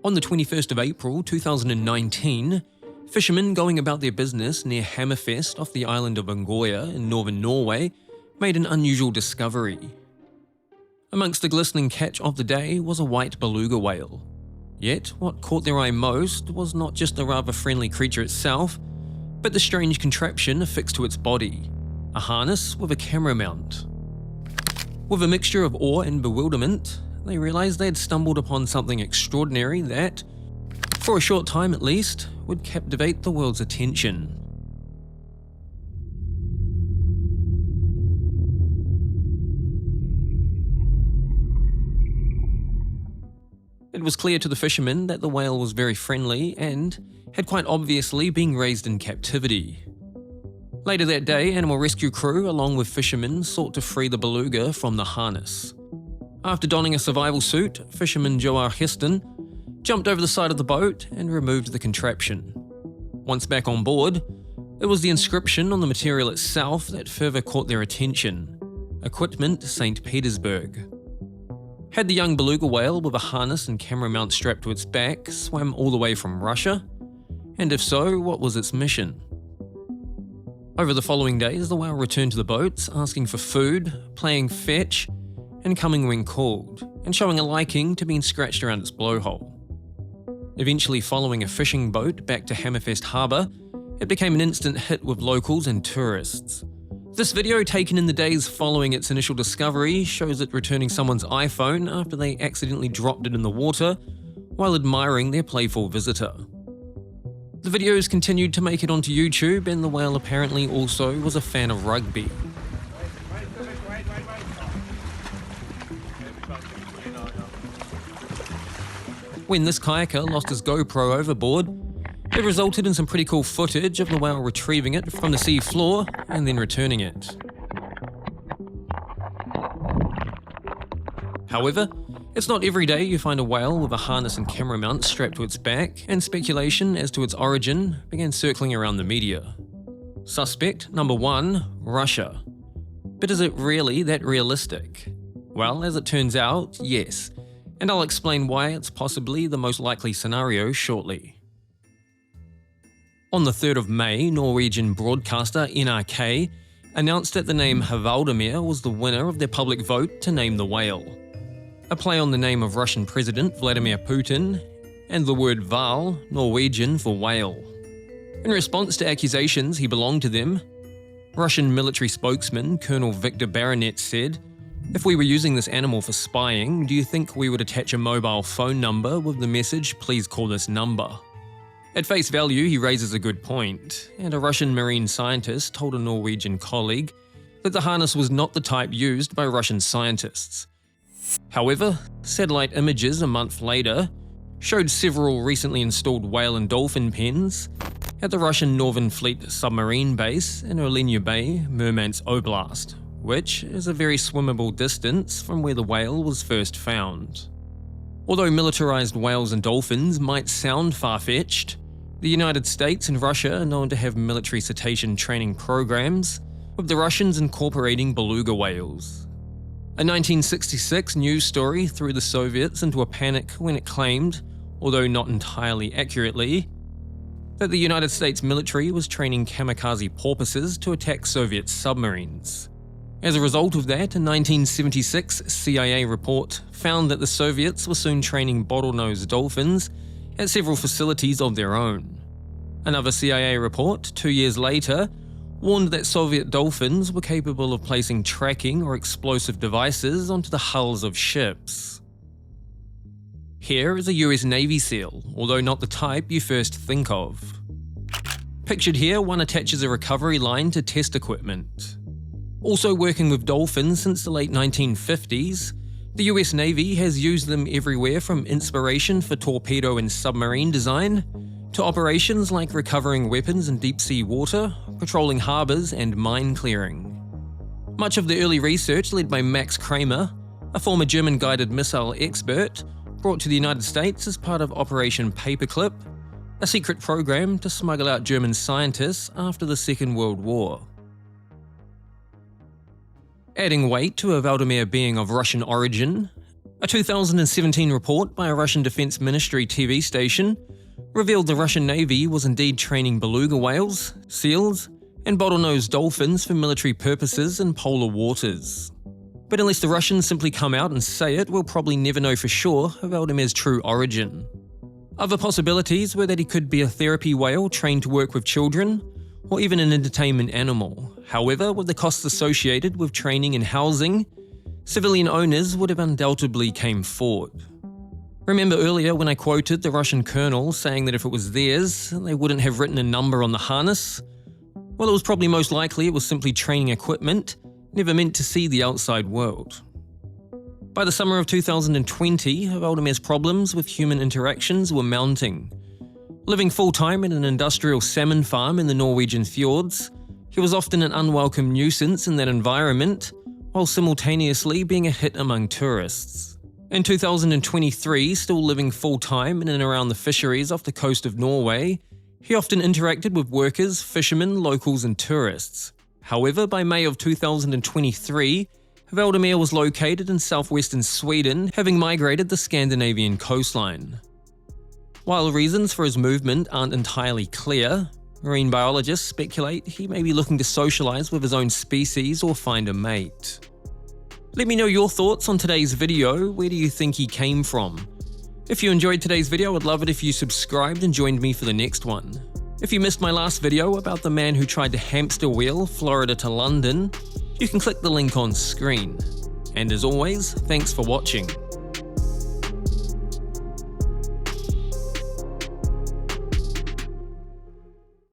On the 21st of April 2019, fishermen going about their business near Hammerfest off the island of Angoya in northern Norway made an unusual discovery. Amongst the glistening catch of the day was a white beluga whale. Yet, what caught their eye most was not just the rather friendly creature itself, but the strange contraption affixed to its body, a harness with a camera mount. With a mixture of awe and bewilderment, they realized they had stumbled upon something extraordinary that, for a short time at least, would captivate the world's attention. It was clear to the fishermen that the whale was very friendly and had quite obviously been raised in captivity. Later that day, animal rescue crew along with fishermen sought to free the beluga from the harness. After donning a survival suit, fisherman Joar Heston jumped over the side of the boat and removed the contraption. Once back on board, it was the inscription on the material itself that further caught their attention: Equipment St. Petersburg. Had the young beluga whale with a harness and camera mount strapped to its back swam all the way from Russia? And if so, what was its mission? Over the following days, the whale returned to the boats, asking for food, playing fetch, and coming when called, and showing a liking to being scratched around its blowhole. Eventually following a fishing boat back to Hammerfest harbour, it became an instant hit with locals and tourists. This video, taken in the days following its initial discovery, shows it returning someone's iPhone after they accidentally dropped it in the water while admiring their playful visitor. The videos continued to make it onto YouTube, and the whale apparently also was a fan of rugby. When this kayaker lost his GoPro overboard, it resulted in some pretty cool footage of the whale retrieving it from the sea floor and then returning it. However, it's not every day you find a whale with a harness and camera mount strapped to its back, and speculation as to its origin began circling around the media. Suspect number 1, Russia. But is it really that realistic? Well, as it turns out, yes, and I'll explain why it's possibly the most likely scenario shortly. On the 3rd of May, Norwegian broadcaster NRK announced that the name Hvaldimir was the winner of their public vote to name the whale. A play on the name of Russian President Vladimir Putin, and the word Hval, Norwegian for whale. In response to accusations he belonged to them, Russian military spokesman Colonel Viktor Baronet said, "If we were using this animal for spying, do you think we would attach a mobile phone number with the message, 'Please call this number'?" At face value, he raises a good point, and a Russian marine scientist told a Norwegian colleague that the harness was not the type used by Russian scientists. However, satellite images a month later showed several recently installed whale and dolphin pens at the Russian Northern Fleet submarine base in Olenja Bay, Murmansk Oblast, which is a very swimmable distance from where the whale was first found. Although militarized whales and dolphins might sound far-fetched, the United States and Russia are known to have military cetacean training programs, with the Russians incorporating beluga whales. A 1966 news story threw the Soviets into a panic when it claimed, although not entirely accurately, that the United States military was training kamikaze porpoises to attack Soviet submarines. As a result of that, a 1976 CIA report found that the Soviets were soon training bottlenose dolphins at several facilities of their own. Another CIA report, 2 years later, warned that Soviet dolphins were capable of placing tracking or explosive devices onto the hulls of ships. Here is a US Navy SEAL, although not the type you first think of. Pictured here, one attaches a recovery line to test equipment. Also working with dolphins since the late 1950s, the US Navy has used them everywhere from inspiration for torpedo and submarine design, to operations like recovering weapons in deep-sea water, patrolling harbours and mine clearing. Much of the early research led by Max Kramer, a former German guided missile expert, brought to the United States as part of Operation Paperclip, a secret program to smuggle out German scientists after the Second World War. Adding weight to a Hvaldimir being of Russian origin, A 2017 report by a Russian Defense Ministry TV station revealed the Russian Navy was indeed training beluga whales, seals, and bottlenose dolphins for military purposes in polar waters. But unless the Russians simply come out and say it, we'll probably never know for sure of Hvaldim's true origin. Other possibilities were that he could be a therapy whale trained to work with children, or even an entertainment animal. However, with the costs associated with training and housing, civilian owners would have undoubtedly came forward. Remember earlier when I quoted the Russian colonel saying that if it was theirs, they wouldn't have written a number on the harness? Well, it was probably most likely it was simply training equipment, never meant to see the outside world. By the summer of 2020, Hvaldim's problems with human interactions were mounting. Living full-time at an industrial salmon farm in the Norwegian fjords, he was often an unwelcome nuisance in that environment, while simultaneously being a hit among tourists. In 2023, still living full-time in and around the fisheries off the coast of Norway, he often interacted with workers, fishermen, locals and tourists. However, by May of 2023, Hvaldimir was located in southwestern Sweden, having migrated the Scandinavian coastline. While reasons for his movement aren't entirely clear, marine biologists speculate he may be looking to socialize with his own species or find a mate. Let me know your thoughts on today's video. Where do you think he came from? If you enjoyed today's video, I'd love it if you subscribed and joined me for the next one. If you missed my last video about the man who tried to hamster wheel Florida to London, you can click the link on screen. And as always, thanks for watching.